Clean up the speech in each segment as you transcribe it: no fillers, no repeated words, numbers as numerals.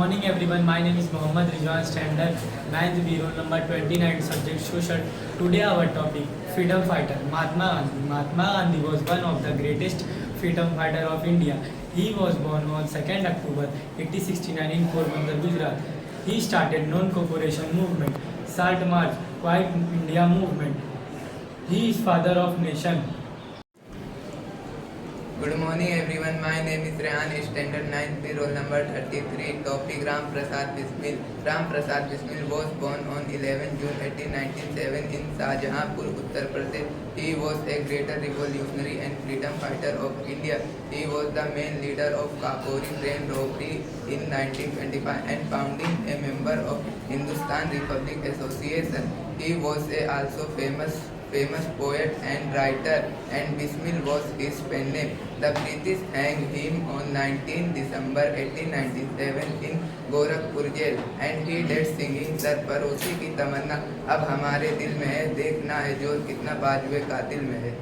morning everyone, my name is Mohammad Rizwan Standard, 9th B roll number 29, subject social. Today our topic, freedom fighter, Mahatma Gandhi. Mahatma Gandhi was one of the greatest freedom fighter of India. He was born on 2nd October 1869 in Porbandar, Gujarat. He started non-cooperation movement, Salt March, Quiet India movement. He is father of nation. Good morning everyone, my name is Rehan, standard 9th B roll number 33, topic Ram Prasad Bismil. Ram Prasad Bismil was born on 11 June 1997 in Shahjahanpur, Uttar Pradesh. He was a great revolutionary and freedom fighter of India. He was the main leader of Kapuri train robbery in 1925 and founding a member of Hindustan Republic Association. He was also famous poet and writer, and Bismil was his pen name. The British hanged him on 19 December 1897 in Gorakhpur jail and he died singing Sarfaroshi ki Tamanna अब हमारे दिल में है, देखना है जोर कितना बाजुए कातिल में है.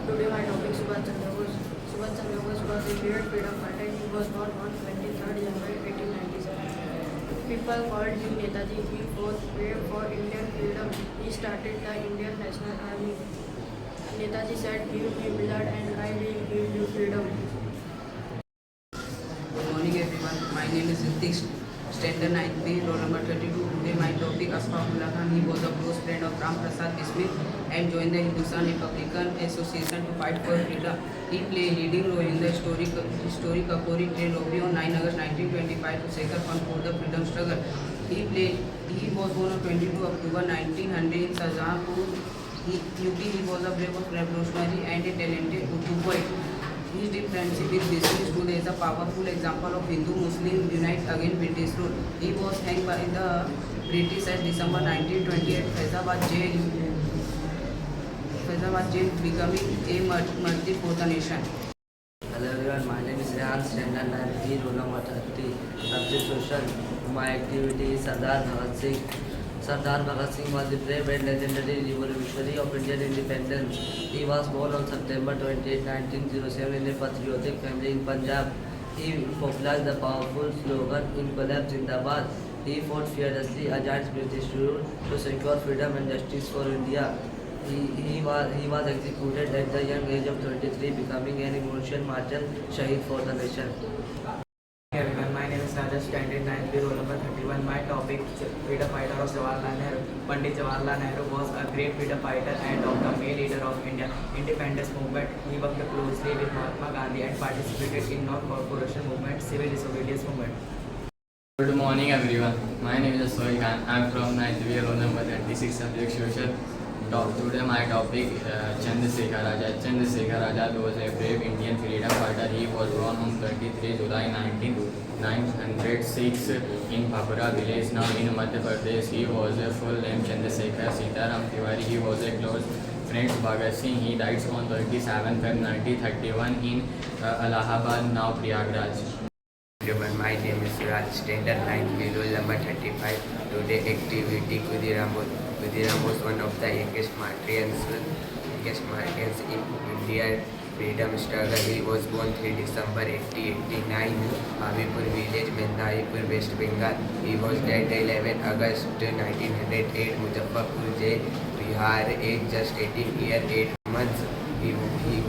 Today my topic Subhash Chandra Bose. Subhash Chandra Bose was a great freedom fighter. He was born on 23rd January 1897. People called him Netaji. He fought brave for Indian freedom. He started the Indian National Army. Netaji said, "Give me blood and I will give you freedom." Good morning everyone. My name is Ritik, standard 9B, roll number 32. Today my topic Asfaqullah Khan. He was a close friend of Ram Prasad Bismil and joined the Hindustan Republican Association to fight for freedom. He played a leading role in the historic Kapuri train robbery on 9 August 1925 to secure fund for the freedom struggle. He was born on 22 October 1900 in Shahjahanpur, UP. He was a brave revolutionary and a talented Urdu poet. His deep friendship with Bismil stood as a powerful example of Hindu-Muslim unite against British rule. He was hanged by the British at December 1928 Faizabad jail, becoming a martyr for the nation. Hello everyone, my name is Rehan, standard 9B, roll number 30, subject social. My activity is Sardar Bhagat Singh. Sardar Bhagat Singh was the brave and legendary revolutionary of Indian independence. He was born on September 28, 1907 in a patriotic family in Punjab. He popularized the powerful slogan "Inqilab Zindabad." He fought fearlessly against British rule to secure freedom and justice for India. He was executed at the young age of 23, becoming an emotional martyr, Shaheed for the nation. Everyone, my name is Rajesh, standard 9th roll number 31. My topic, freedom fighter of Jawaharlal Nehru. Pandit Jawaharlal Nehru was a great freedom fighter and of the main leader of Indian independence movement. He worked closely with Mahatma Gandhi and participated in non-cooperation movement, civil disobedience movement. Good morning everyone. My name is Sohail Khan. I am from 9th B roll number 36, subject social. Today my topic Chandrasekhar Azad. Chandrasekhar Azad was a brave Indian freedom fighter. He was born on 23 July 1906 in Bhabra village, now in Madhya Pradesh. He was a full name Chandrasekhar Sitaram Tiwari. He was a close friend of Bhagat Singh. He died on 27 February 1931 in Allahabad, now Prayagraj. Everyone, my name is Suraj, standard 9th B roll number 35. Today activity Khudiram was one of the youngest martyrs in Indian freedom struggle. He was born 3 December 1889, Habibpur village, Mehnaipur, West Bengal. He was dead 11 August 1908, Muzaffarpur jail, Bihar, aged just 18 years 8 months. He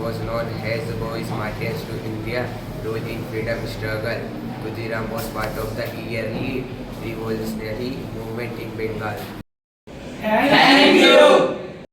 was known as Boys Martyrs to India, role in freedom struggle. Khudiram was part of the early revolutionary movement in Bengal. Thank you.